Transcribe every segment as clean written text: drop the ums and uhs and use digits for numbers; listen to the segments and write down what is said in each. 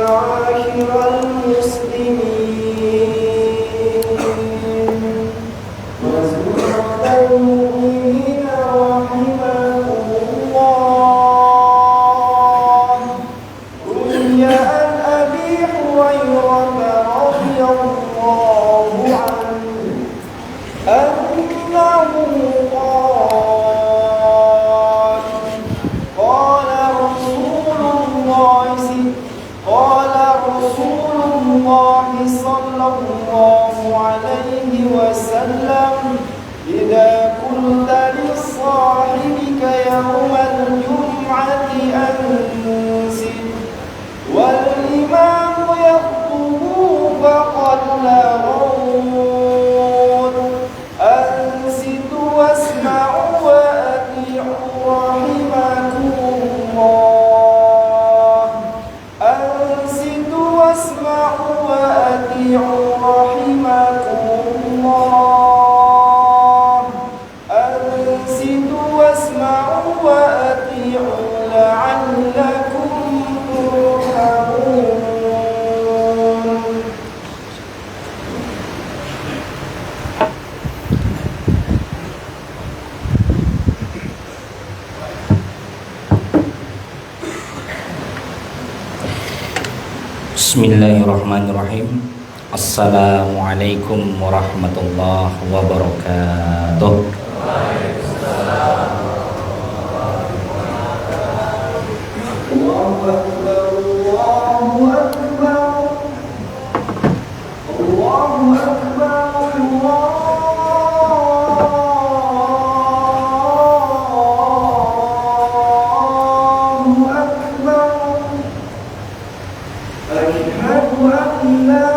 معاشر المسلمين وزمرة المؤمنين رحمكم الله. روي عن أبي هريرة رضي الله عنه أنه قال رسول الله صلى الله عليه وسلم: إذا قلت لصاحبك يوم الجمعة أنزل والإمام يخطب فقد لغوت أنصت واسمعوا وأطيعوا رحمكم الله. أنصتوا واسمعوا وأطيعوا رحمكم الله. أنصتوا واسمعوا وأطيعوا لعلكم ترحمون. Bismillahirrahmanirrahim. Assalamualaikum warahmatullahi wabarakatuh. Allahu Akbar, Allahu Akbar, Allahu Akbar, Allahu Akbar. Asyhadu an la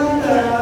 ilaha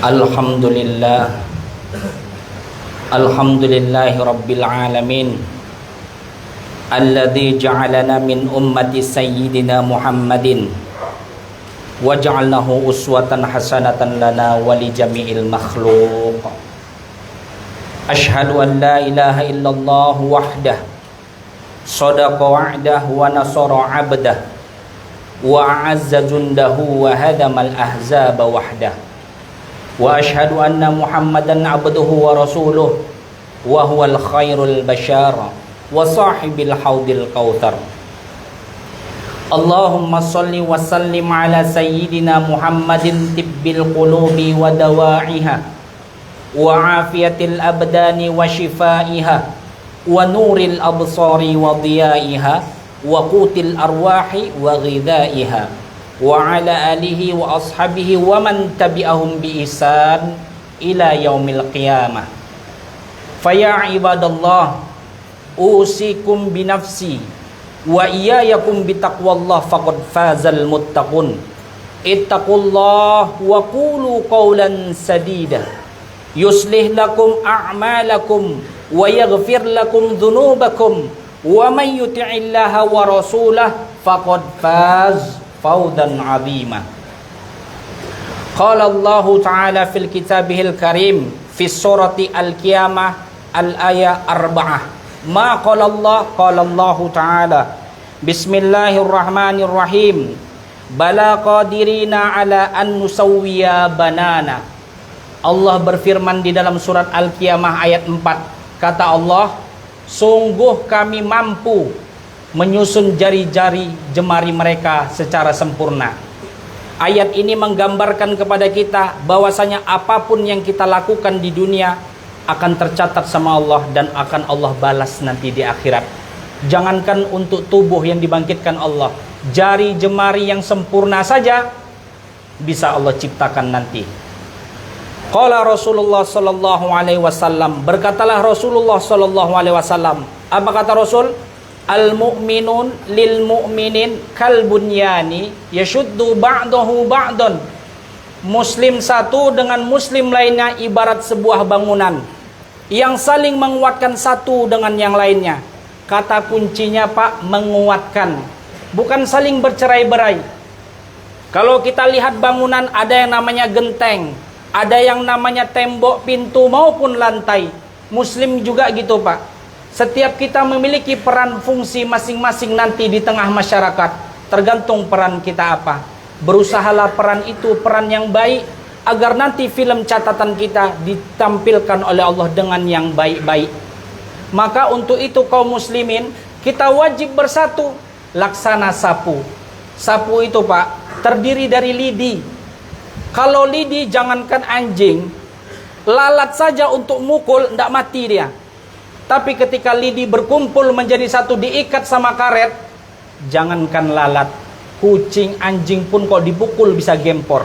Alhamdulillah. Alhamdulillahi Rabbil Alamin. Alladzi ja'alana min ummati Sayyidina Muhammadin wa ja'alnahu uswatan hasanatan lana wa li jami'il makhluq. Ashhadu an la ilaha illallah wahdah sadaqa wa'dah wa nasara 'abdah wa a'azza jundahu wa hadamal ahzaba wahdah. Wa ashhadu anna Muhammadan abduhu wa rasuluh wa huwal khairul bashar wa sahibil haudil kautsar. Allahumma salli wa sallim ala sayyidina Muhammadin tibbil qulubi wa dawa'iha wa afiyatil abdani wa shifaiha wa nuril absari wa dhiyaiha wa qutil arwahi wa ghidaiha wa ala alihi wa ashabihi wa man tabi'ahum bi ihsan ila yaumil qiyamah. Faya ibadallah, usikum bi nafsi wa iyyakum bi taqwallah faqad fazal muttaqun. Ittaqullah wa qulu qawlan sadida yuslih lakum a'malakum wa yaghfir lakum dhunubakum wa man yuti'illaha wa rasulahu faqad faz fawzan 'azima. Qala Allah Ta'ala fil kitabihil karim fi surati al-qiyamah al-ayah 4. Ma qala Allah Ta'ala bismillahirrahmanirrahim bala qadirina ala an nusawwiya banana. Allah berfirman di dalam surat Al-Qiyamah ayat 4. Kata Allah, sungguh kami mampu menyusun jari-jari jemari mereka secara sempurna. Ayat ini menggambarkan kepada kita bahwasanya apapun yang kita lakukan di dunia akan tercatat sama Allah dan akan Allah balas nanti di akhirat. Jangankan untuk tubuh yang dibangkitkan Allah, jari jemari yang sempurna saja bisa Allah ciptakan nanti. Qala Rasulullah sallallahu alaihi wasallam, berkatalah Rasulullah sallallahu alaihi wasallam. Apa kata Rasul? Al mu'minun lil mu'minin kal bunyani yashuddu ba'dahu ba'dan. Muslim satu dengan muslim lainnya ibarat sebuah bangunan yang saling menguatkan satu dengan yang lainnya. Kata kuncinya Pak, menguatkan, bukan saling bercerai-berai. Kalau kita lihat bangunan ada yang namanya genteng, ada yang namanya tembok, pintu maupun lantai. Muslim juga gitu Pak. Setiap kita memiliki peran fungsi masing-masing nanti di tengah masyarakat. Tergantung peran kita apa. Berusahalah peran itu peran yang baik, agar nanti film catatan kita ditampilkan oleh Allah dengan yang baik-baik. Maka untuk itu kaum muslimin, kita wajib bersatu. Laksana sapu. Sapu itu Pak, terdiri dari lidi. Kalau lidi, jangankan anjing, lalat saja untuk mukul tidak mati dia. Tapi ketika lidi berkumpul menjadi satu, diikat sama karet, jangankan lalat, kucing, anjing pun kalau dipukul bisa gempor.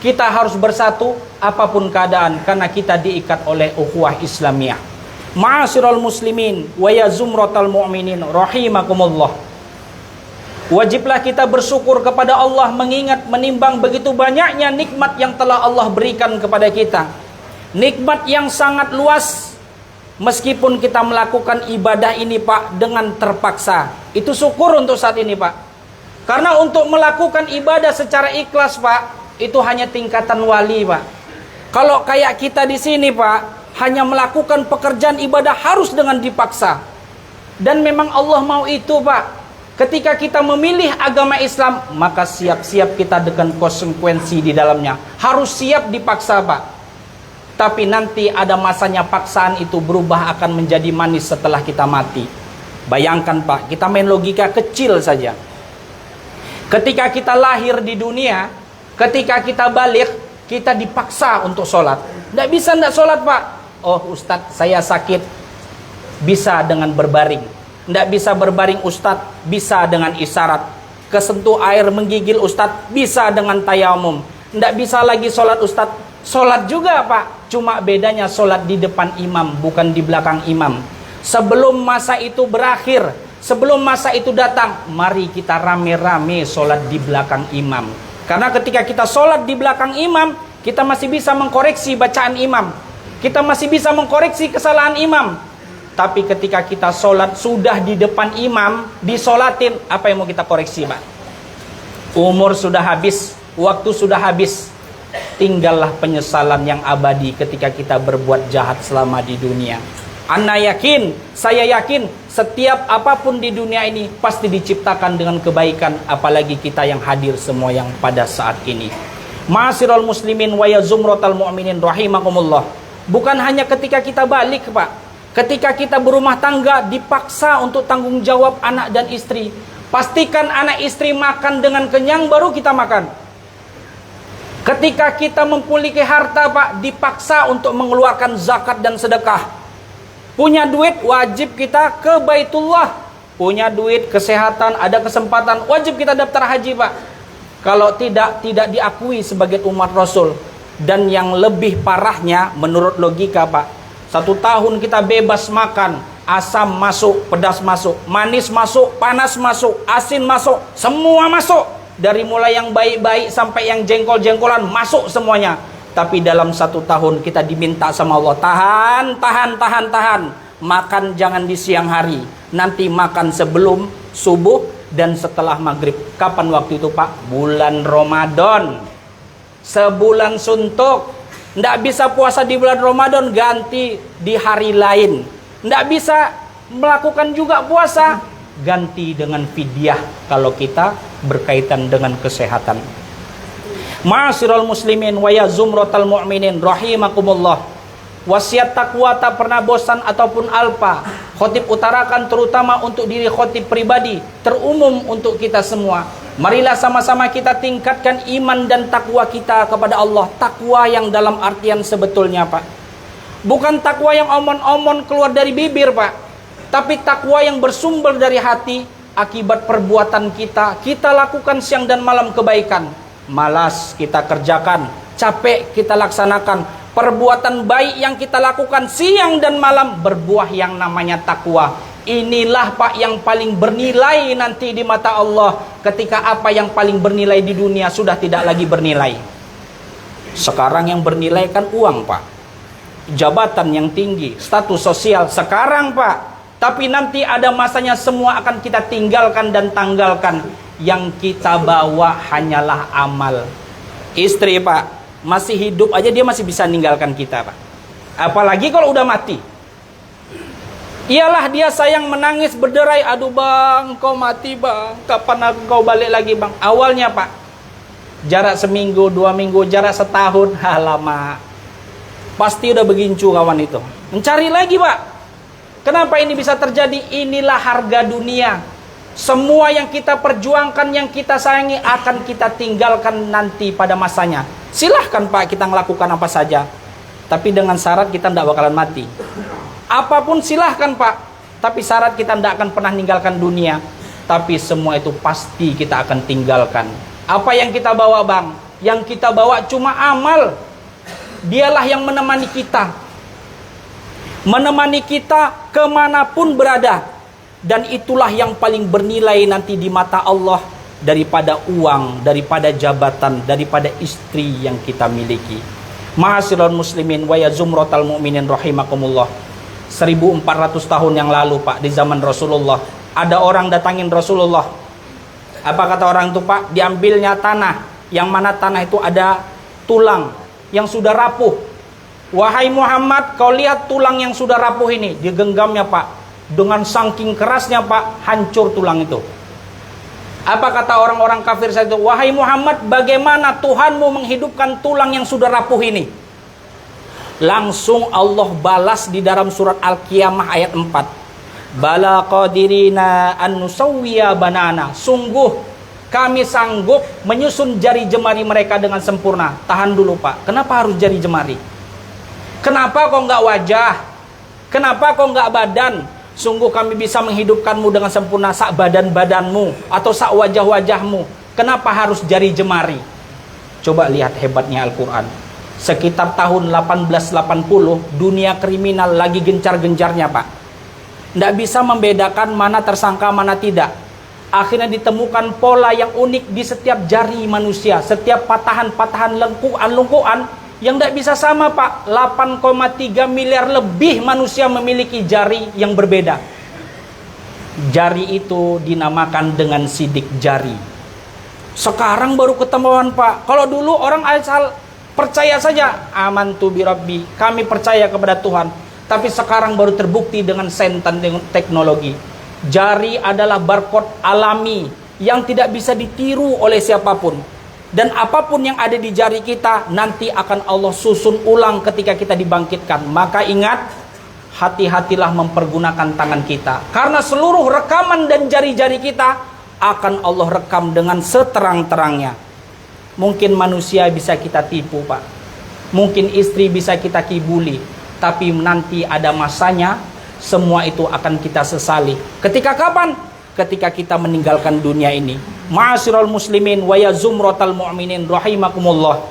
Kita harus bersatu apapun keadaan karena kita diikat oleh ukhuwah Islamiyah. Ma'asyiral muslimin wa ya zumratal mu'minin rahimakumullah. Wajiblah kita bersyukur kepada Allah mengingat menimbang begitu banyaknya nikmat yang telah Allah berikan kepada kita. Nikmat yang sangat luas. Meskipun kita melakukan ibadah ini Pak dengan terpaksa, itu syukur untuk saat ini Pak. Karena untuk melakukan ibadah secara ikhlas Pak, itu hanya tingkatan wali Pak. Kalau kayak kita di sini Pak, hanya melakukan pekerjaan ibadah harus dengan dipaksa. Dan memang Allah mau itu Pak. Ketika kita memilih agama Islam, maka siap-siap kita dengan konsekuensi di dalamnya. Harus siap dipaksa Pak. Tapi nanti ada masanya paksaan itu berubah akan menjadi manis setelah kita mati. Bayangkan Pak, kita main logika kecil saja. Ketika kita lahir di dunia, ketika kita balik, kita dipaksa untuk sholat. Tidak bisa tidak sholat Pak. Oh Ustadz, saya sakit. Bisa dengan berbaring. Tidak bisa berbaring Ustadz, bisa dengan isyarat. Kesentuh air menggigil Ustadz, bisa dengan tayamum. Tidak bisa lagi sholat Ustadz, sholat juga Pak. Cuma bedanya sholat di depan imam, bukan di belakang imam. Sebelum masa itu berakhir, sebelum masa itu datang, mari kita rame-rame sholat di belakang imam. Karena ketika kita sholat di belakang imam, Kita masih bisa mengkoreksi bacaan imam. Kita masih bisa mengkoreksi kesalahan imam. Tapi ketika kita sholat sudah di depan imam, disolatin, apa yang mau kita koreksi, Pak? Umur sudah habis, waktu sudah habis. Tinggallah penyesalan yang abadi ketika kita berbuat jahat selama di dunia. Ana yakin, saya yakin, setiap apapun di dunia ini pasti diciptakan dengan kebaikan, apalagi kita yang hadir semua yang pada saat ini. Ma'asyiral muslimin wa ya zumratal mu'minin rahimakumullah. Bukan hanya ketika kita balik, Pak. Ketika kita berumah tangga dipaksa untuk tanggung jawab anak dan istri. Pastikan anak istri makan dengan kenyang baru kita makan. Ketika kita memiliki harta, Pak, dipaksa untuk mengeluarkan zakat dan sedekah. Punya duit, wajib kita ke Baitullah. Punya duit, kesehatan, ada kesempatan, wajib kita daftar haji, Pak. Kalau tidak diakui sebagai umat Rasul. Dan yang lebih parahnya menurut logika, Pak, 1 tahun kita bebas makan, asam masuk, pedas masuk, manis masuk, panas masuk, asin masuk, semua masuk. Dari mulai yang baik-baik sampai yang jengkol-jengkolan masuk semuanya. Tapi dalam 1 tahun kita diminta sama Allah, tahan. Makan jangan di siang hari. Nanti makan sebelum subuh dan setelah maghrib. Kapan waktu itu, Pak? Bulan Ramadan. Sebulan suntuk. Nggak bisa puasa di bulan Ramadan, ganti di hari lain. Nggak bisa melakukan juga puasa, ganti dengan fidyah kalau kita berkaitan dengan kesehatan. Ma'asyiral muslimin wa ya zumratal mu'minin rahimakumullah. Wasiat takwa tak pernah bosan ataupun alpa. Khotib utarakan terutama untuk diri khotib pribadi, terumum untuk kita semua. Marilah sama-sama kita tingkatkan iman dan takwa kita kepada Allah. Takwa yang dalam artian sebetulnya, Pak, bukan takwa yang omon-omon keluar dari bibir, Pak, tapi takwa yang bersumber dari hati. Akibat perbuatan kita lakukan siang dan malam kebaikan. Malas kita kerjakan, capek kita laksanakan. Perbuatan baik yang kita lakukan siang dan malam berbuah yang namanya takwa. Inilah, Pak, yang paling bernilai nanti di mata Allah, ketika apa yang paling bernilai di dunia sudah tidak lagi bernilai. Sekarang yang bernilai kan uang, Pak, jabatan yang tinggi, status sosial sekarang, Pak. Tapi nanti ada masanya semua akan kita tinggalkan dan tanggalkan. Yang kita bawa hanyalah amal. Istri, Pak, masih hidup aja dia masih bisa ninggalkan kita, Pak. Apalagi kalau udah mati. Iyalah dia sayang, menangis, berderai, aduh bang, kau mati bang, kapan kau balik lagi bang. Awalnya, Pak, jarak seminggu, 2 minggu, jarak setahun, lama. Pasti udah begincu kawan itu. Mencari lagi, Pak. Kenapa ini bisa terjadi? Inilah harga dunia. Semua yang kita perjuangkan, yang kita sayangi akan kita tinggalkan nanti pada masanya. Silahkan, Pak, kita melakukan apa saja. Tapi dengan syarat kita tidak bakalan mati. Apapun silahkan, Pak, tapi syarat kita tidak akan pernah meninggalkan dunia. Tapi semua itu pasti kita akan tinggalkan. Apa yang kita bawa, bang? Yang kita bawa cuma amal. Dialah yang menemani kita. Menemani kita kemanapun berada. Dan itulah yang paling bernilai nanti di mata Allah, daripada uang, daripada jabatan, daripada istri yang kita miliki. Ma'asyiral muslimin wa ya zumratal mu'minin rahimakumullah. 1400 tahun yang lalu, Pak, di zaman Rasulullah, ada orang datangin Rasulullah. Apa kata orang itu, Pak? Diambilnya tanah, yang mana tanah itu ada tulang yang sudah rapuh. Wahai Muhammad, kau lihat tulang yang sudah rapuh ini. Digenggamnya, Pak, dengan saking kerasnya, Pak, hancur tulang itu. Apa kata orang-orang kafir saat itu? Wahai Muhammad, bagaimana Tuhanmu menghidupkan tulang yang sudah rapuh ini? Langsung Allah balas di dalam surat Al-Qiyamah ayat 4. Bala qadirina an nusawwiya banana. Sungguh kami sanggup menyusun jari jemari mereka dengan sempurna. Tahan dulu, Pak. Kenapa harus jari jemari? Kenapa kok nggak wajah? Kenapa kok nggak badan? Sungguh kami bisa menghidupkanmu dengan sempurna sak badan-badanmu atau sak wajah-wajahmu. Kenapa harus jari jemari? Coba lihat hebatnya Al-Quran. Sekitar tahun 1880, dunia kriminal lagi gencar-gencarnya, Pak. Tidak bisa membedakan mana tersangka, mana tidak. Akhirnya ditemukan pola yang unik di setiap jari manusia, setiap patahan-patahan lengkuan yang tidak bisa sama, Pak. 8,3 miliar lebih manusia memiliki jari yang berbeda. Jari itu dinamakan dengan sidik jari. Sekarang baru ketemuan, Pak. Kalau dulu orang asal percaya saja, amantu bi rabbi, kami percaya kepada Tuhan. Tapi sekarang baru terbukti dengan sains dan teknologi. Jari adalah barcode alami yang tidak bisa ditiru oleh siapapun. Dan apapun yang ada di jari kita nanti akan Allah susun ulang ketika kita dibangkitkan. Maka ingat, hati-hatilah mempergunakan tangan kita. Karena seluruh rekaman dan jari-jari kita akan Allah rekam dengan seterang-terangnya. Mungkin manusia bisa kita tipu, Pak. Mungkin istri bisa kita kibuli. Tapi nanti ada masanya, semua itu akan kita sesali. Ketika kapan? Ketika kita meninggalkan dunia ini. Ma'asyiral muslimin wa ya zumratal mu'minin rahimakumullah.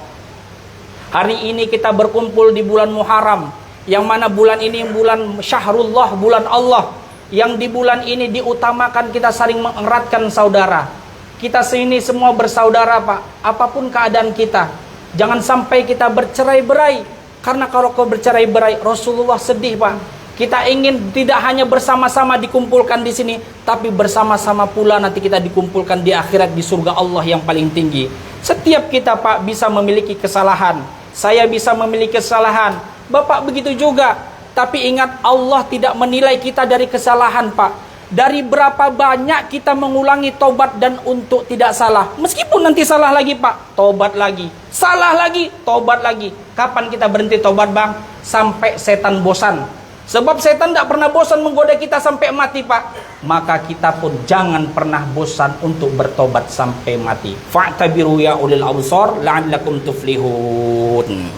Hari ini kita berkumpul di bulan Muharram, yang mana bulan ini bulan Syahrullah, bulan Allah. Yang di bulan ini diutamakan kita saling mengeratkan saudara. Kita sini semua bersaudara, Pak. Apapun keadaan kita, jangan sampai kita bercerai-berai. Karena kalau kau bercerai-berai, Rasulullah sedih, Pak. Kita ingin tidak hanya bersama-sama dikumpulkan di sini, tapi bersama-sama pula nanti kita dikumpulkan di akhirat di surga Allah yang paling tinggi. Setiap kita, Pak, bisa memiliki kesalahan. Saya bisa memiliki kesalahan. Bapak begitu juga. Tapi ingat, Allah tidak menilai kita dari kesalahan, Pak. Dari berapa banyak kita mengulangi tobat dan untuk tidak salah. Meskipun nanti salah lagi, Pak, tobat lagi. Salah lagi, tobat lagi. Kapan kita berhenti tobat, Bang? Sampai setan bosan. Sebab setan tidak pernah bosan menggoda kita sampai mati, Pak. Maka kita pun jangan pernah bosan untuk bertobat sampai mati. Fa'tabiru ya ulil absar la'allakum tuflihun.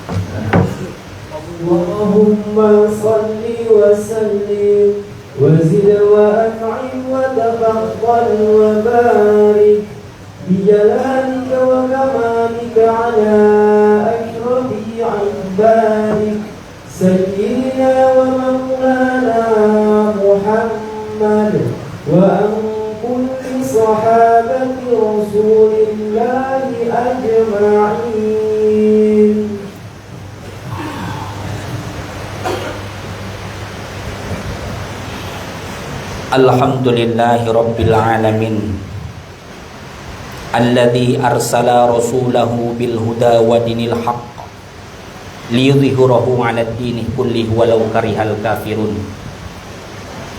Allahumma salli wa sallim وزد وأنعم وتفضل وبارك بجلالك وكمالك على أشرف عبادك سيدنا ومولانا محمد وأن كل صحابة رسول الله أجمعين. Alhamdulillahi Rabbil Alamin Alladhi arsala rasulahu bil huda wa dinil haqq liyudhhirahu ala ad-dini kullih walau karihal kafirun.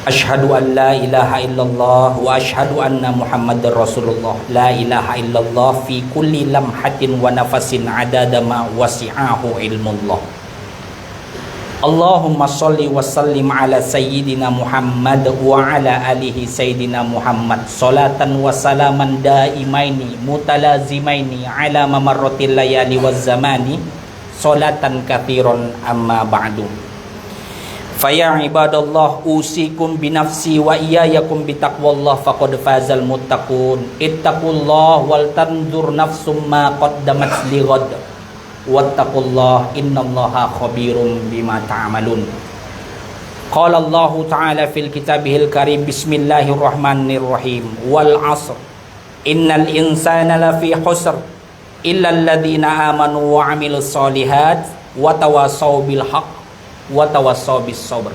Ashhadu an la ilaha illallah wa ashhadu anna Muhammadar Rasulullah. La ilaha illallah fi kulli lamhatin wa nafasin adada ma wasi'ahu ilmullah. Allahumma salli wa sallim ala sayyidina Muhammad wa ala alihi sayyidina Muhammad salatan wa salaman daimaini mutalazimaini ala mamarratil layali waz zamani salatan kathiran amma ba'du. Faya ibadallah usikum binafsi wa iyayakum bitaqwallah faqad fazal muttaqun. Ittaqullah wal tanzur nafsum ma qaddamat lighad. Wattaqullah innallaha khabirum bima ta'malun. Qala Allah Ta'ala fil kitabihil karim bismillahirrahmanirrahim wal 'asr innal insana lafi khusr illa alladhina amanu wa 'amilus solihat wa tawassaw bil haqq wa tawassaw bis sabr.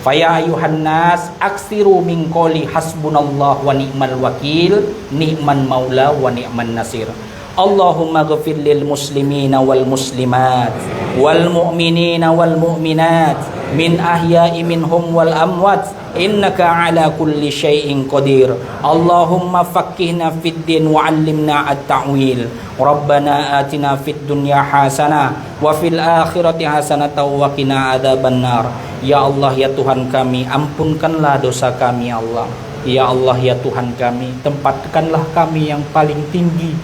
Faya ayuhan nas aksiru min qoli hasbunallah wa ni'mal wakil ni'man maula wa ni'man nasir. Allahumma ghafir lil muslimina wal muslimat wal mu'minina wal mu'minat min ahya'i minhum wal amwat innaka ala kulli syai'in qadir. Allahumma faqqihna fid din wa 'allimna at-ta'wil. Rabbana atina fid dunya hasanah wa fil akhirati hasanah wa qina adzabannar. Ya Allah, ya Tuhan kami, ampunkanlah dosa kami ya Allah. Ya Allah, ya Tuhan kami, tempatkanlah kami yang paling tinggi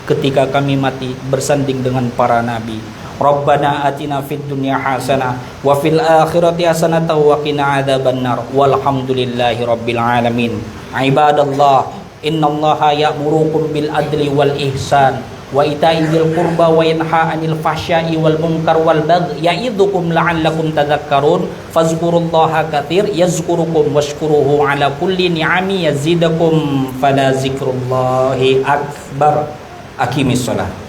ketika kami mati bersanding dengan para nabi. Rabbana atina fid dunya hasanah wa fil akhirati hasanah wa qina adzabannar. Walhamdulillahi rabbil alamin. Ibadallah, innallaha ya'murukum bil adli wal ihsan wa ita'i dzil qurba wa yanha 'anil fahsya'i wal munkar wal baghi ya'idzukum la'allakum tadhakkarun fazkurullaha katsir yazkurukum washkuruhu 'ala kulli ni'ami yazidakum fala zikrullahi akbar. Aqimis shalah.